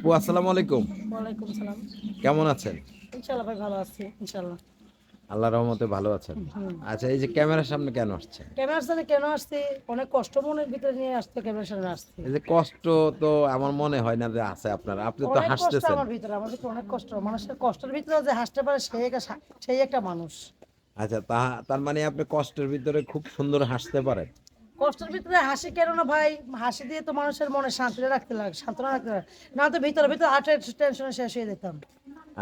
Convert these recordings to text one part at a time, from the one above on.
আপু আসসালামু আলাইকুম। ওয়ালাইকুম সালাম। কেমন আছেন? ইনশাআল্লাহ ভাই ভালো আছি, ইনশাআল্লাহ। আল্লাহর রহমতে ভালো আছেন। হুম। আচ্ছা, এই যে ক্যামেরার সামনে কেন আসছেন? ক্যামেরার সামনে কেন আসছি? অনেক কষ্ট মনের ভিতরে নিয়ে আসতে ক্যামেরার সামনে আসছি। এই যে কষ্ট, তো আমার মনে হয় না যে আছে আপনার। আপনি তো অনেক কষ্ট হাসতেছেন। আমার ভিতরে অনেক কষ্ট। মানুষের কষ্টের ভিতরে যে হাসতে পারে সেই একটা মানুষ। আচ্ছা, তার মানে আপনি কষ্টের ভিতরে খুব সুন্দর হাসতে পারেন। কষ্টের ভিতরে হাসি কেন না ভাই? হাসি দিয়ে তো মানুষের মনে সান্ত্বনা রাখতে লাগে। না তো ভিতরে আরেকটা টেনশনে শেষ হয়ে যেতাম।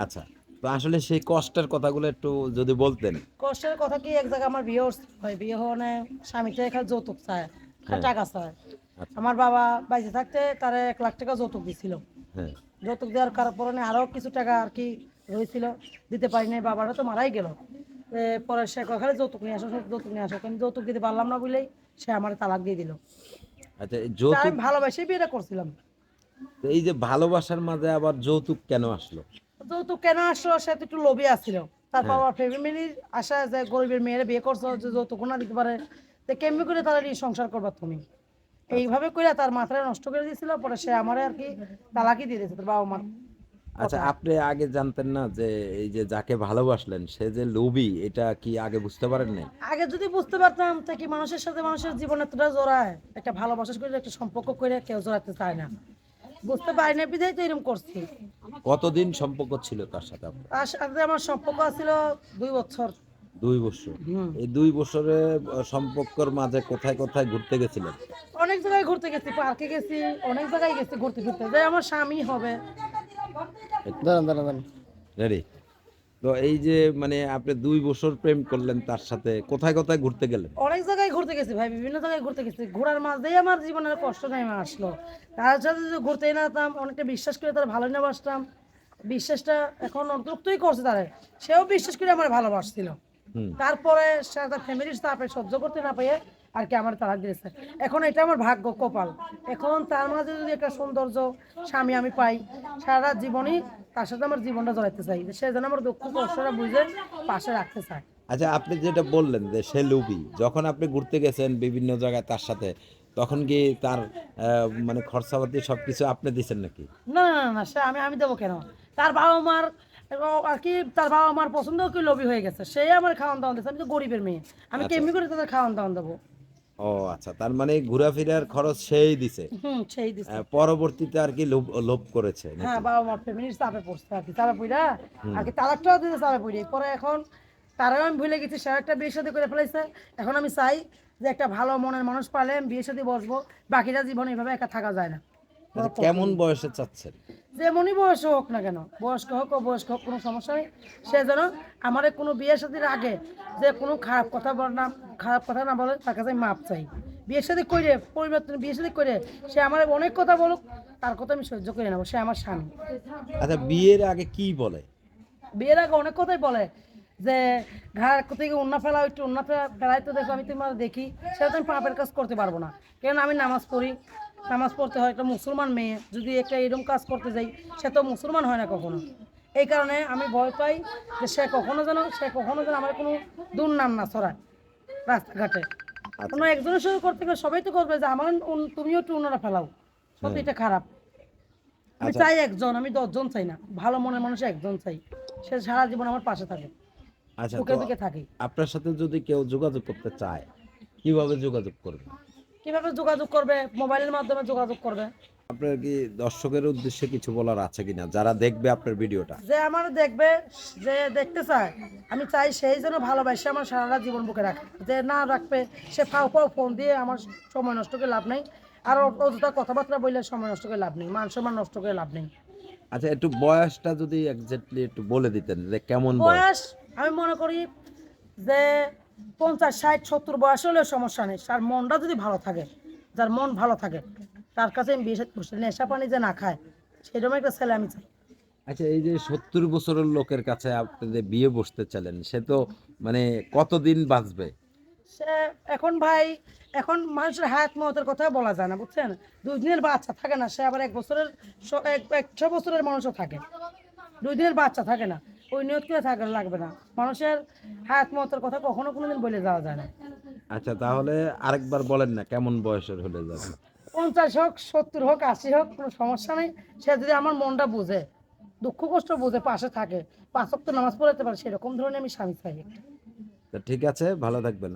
আচ্ছা, তো আসলে সেই কষ্টের কথাগুলো একটু যদি বলতেন। কষ্টের কথা কি, এক জায়গায় আমার বিয়ে হচ্ছে ভাই। বিয়ে হওয়ানে স্বামী থেকে খালি যৌতুক চায়, খালি হ্যাঁ, টাকা চায়। আচ্ছা, আমার বাবা বাইরে থাকতে তারে 1 লাখ টাকা যৌতুক দিছিল। হ্যাঁ, যৌতুক দেওয়ার কারণে আরও কিছু টাকা আর কি হয়েছিল, দিতে পারি নাই। বাবারা তো মারাই গেল। পরে সে কয় খালি যৌতুক নিয়ে আসো, কিন্তু যৌতুক দিতে পারলাম না বলেই সে আমার তালাক দিয়ে দিল। আচ্ছা, এই তা আমি যৌতুক, ভালোবাসি বিয়েটা করছিলাম। তো এই যে ভালোবাসার মাঝে আবার যৌতুক কেন আসলো? যৌতুক কেন আসলো? সে তো একটু লোভী আসছিল। তার হ্যাঁ, বাবার ফ্যামিলির আশা যে গরিবের মেয়েরা বিয়ে করছো, যে যৌতুক না দিতে পারে, তো কেমনি করে তারা নিয়ে সংসার করবা তুমি? আচ্ছা, এইভাবে করে তার মাথাটা নষ্ট করে দিয়েছিল। পরে সে আমারে আর কি তালাকই দিয়ে দিয়েছে তোর বাবা মার আচ্ছা, কথায়। আপনি আগে জানতেন না যে এই যে যাকে ভালোবাসলেন সে যে লোভী, এটা কি আগে বুঝতে পারেন নাই? আগে যদি বুঝতে পারতাম, তা কি মানুষের সাথে মানুষের জীবন এতটা জড়ায়? একটা ভালোবাসা করে, একটা সম্পর্ক করে কেউ জড়াতে চায় না। বুঝতে পারি না বিধাই তো এরকম করছি। কতদিন সম্পর্ক ছিল তার সাথে আপনার? তার সাথে আমার সম্পর্ক ছিল 2 বছর। 2 বছর। হুম। এই 2 বছরে সম্পর্কর মাঝে কোথায় কোথায় ঘুরতে গেছিলেন? অনেক জায়গায় ঘুরতে গেছি, পার্কে গেছি, অনেক জায়গায় গেছি ঘুরতে ফিরতে, যে আমার স্বামী হবে। দাঁড়ান দাঁড়ান দাঁড়ান, রেডি। তো এই যে মানে আপনি 2 বছর প্রেম করলেন তার সাথে, কোথায় কোথায় ঘুরতে গেলেন? অনেক জায়গায় ঘুরতে গেছি ভাই, বিভিন্ন জায়গায় ঘুরতে গেছি। ঘোরার মাঝেই আমার জীবনের কষ্ট নেমে আসলো। তার সাথে যদি ঘুরতেই না যেতাম, অনেকটা বিশ্বাস করে তার ভালো না বাসতাম। বিশ্বাসটা এখন অন্তর্ভুক্তই করছে তারে। সেও বিশ্বাস করে আমার ভালোবাসছিল। হুম। তারপরে সে তার ফ্যামিলির চাপে সহ্য করতে না পেয়ে আর কি আমার তালাক দিয়েছে। এখন এটা আমার ভাগ্য, কপাল। এখন তার মাঝে যদি একটা সৌন্দর্য স্বামী আমি পাই, সারা জীবনই তার সাথে আমার জীবনটা জড়াইতে চাই, সে যেন আমার দুঃখ কষ্টটা বুঝে পাশে রাখতে চায়। আচ্ছা, আপনি যেটা বললেন যে সে লোভী, যখন আপনি ঘুরতে গেছেন বিভিন্ন জায়গায় তার সাথে, তখন কি তার মানে খরচাপাতি সবকিছু আপনি দিছেন নাকি? না, না, না, না, সে আমি আমি দেবো কেন? তার বাবা মার আর কি, তার বাবা মার পছন্দ কি লোভী হয়ে গেছে, সে আমার খাওয়ান দাওয়ান দিচ্ছে। আমি তো গরিবের মেয়ে, আমি আচ্ছা, কেমনি করে তাদের খাওয়ান দাওয়ান দেবো? ও আচ্ছা, তার মানে ঘোরাফেরার খরচ সেই দিছে। হুম, সেই দিচ্ছে। পরবর্তীতে আর কি লোভ লোভ করেছে হ্যাঁ, নাকি? বাবা মার ফ্যামিলির চাপে পড়ছে আর কি, চাপে পড়া হুম। আর কি তালাকটাও দিতে চাপে পড়ে পরে। এখন তারাও আমি ভুলে গেছি, সে একটা বিয়ে শাদী করে ফেলেছে। এখন আমি চাই যে একটা ভালো মনের মানুষ পালে আমি বিয়ে শাদী বসবো। বাকিটা জীবন এইভাবে একা থাকা যায় না, বড় আচ্ছা, কেমন কঠিন। বয়সে চাচ্ছেন? যেমনই বয়স হোক না কেন, বয়স্ক হোক অবয়স্ক হোক, কোনো সমস্যা নেই। সে যেন আমার কোনো বিয়ের সাথীর আগে যে কোনো খারাপ কথা না বলে, তার কাছে আমি মাপ চাই। বিয়ের সাথে করে পরিবর্তন, বিয়ের সাথে করে সে আমার অনেক কথা বলুক, তার কথা আমি সহ্য করে নেবো। সে আমার স্বামী। আচ্ছা, বিয়ের আগে কি বলে? বিয়ের আগে অনেক কথাই বলে যে ঘাড় থেকে উন্না ফেলা, একটু উন্না ফেলাই তো দেখো, আমি তোমার দেখি। সেটা তো আমি পাপের কাজ করতে পারবো না, কারণ আমি নামাজ পড়ি। নামাজ পড়তে হয়, একটা মুসলমান মেয়ে যদি একটা এরকম কাজ করতে যাই, সে তো মুসলমান হয় না কখনো। এই কারণে আমি ভয় পাই যে সে কখনো যেন আমার কোনো দুর্নাম না ছড়ায় রাস্তাঘাটে। আচ্ছা, অন্য একজনের সাথে করতে গেলে সবাই তো করবে যে আমার তুমিও একটু উন্নারা ফেলাও। সত্যি হ্যাঁ, এটা খারাপ। আমি আচ্ছা, চাই একজন, আমি 10 জন চাই না। ভালো মনের মানুষ একজন চাই, সে সারা জীবন আমার পাশে থাকে, আচ্ছা, তো বুকে বুকে থাকে। আপনার সাথে যদি কেউ যোগাযোগ করতে চায়, কিভাবে যোগাযোগ করবে? কিভাবে যোগাযোগ করবে? মোবাইলের মাধ্যমে যোগাযোগ করবে। আপনার কি দর্শকের উদ্দেশ্যে কিছু বলার আছে কিনা, যারা দেখবে আপনার ভিডিওটা? যে আমার দেখবে, যে দেখতে চায়, আমি চাই সেই জন্য ভালোবাসে আমার সারাটা জীবন বুকে রাখে। যে না রাখবে, সে ফাও ফাও ফোন দিয়ে আমার সময় নষ্ট করে লাভ নেই। আর অযথা কথাবার্তা বললে সময় নষ্ট করে লাভ নেই, মান সম্মান নষ্ট করে লাভ নেই। আচ্ছা, একটু বয়সটা যদি এক্স্যাক্টলি একটু বলে দিতেন যে কেমন বয়স? বয়স আমি মনে করি যে 50, 60, 70 বয়স হলেও সমস্যা নেই। আর মনটা যদি ভালো থাকে, যার মন ভালো থাকে, তার কাছে আমি বিয়ে করছি। নেশা পানি যে না খায়, সেরকম একটা ছেলে আমি চাই। আচ্ছা, এই যে 70 বছরের লোকের কাছে আপনি যে বিয়ে বসতে চাইলেন, সে তো মানে কতদিন বাঁচবে? সে এখন ভাই, এখন মানুষের হায়াত মহতের কথা বলা যায় না, বুঝছেন? 2 দিনের বাচ্চা থাকে না, সে আবার 1 বছরের 100 বছরের মানুষও থাকে। 2 দিনের বাচ্চা থাকে না, ওই নিয়ত করে থাকে লাগবে না। মানুষের হায়াত মহতের কথা কখনো কোনোদিন বলে যাওয়া যায় না। আচ্ছা, তাহলে আরেকবার বলেন না কেমন বয়সের হলে যাবে? 50 হোক 70 হোক 80 হোক কোনো সমস্যা নেই। সে যদি আমার মনটা বুঝে, দুঃখ কষ্ট বুঝে, পাশে থাকে, 5 ওয়াক্ত নামাজ পড়াতে পারে, সেরকম ধরনের আমি স্বামী চাই। তো ঠিক আছে, ভালো থাকবেন।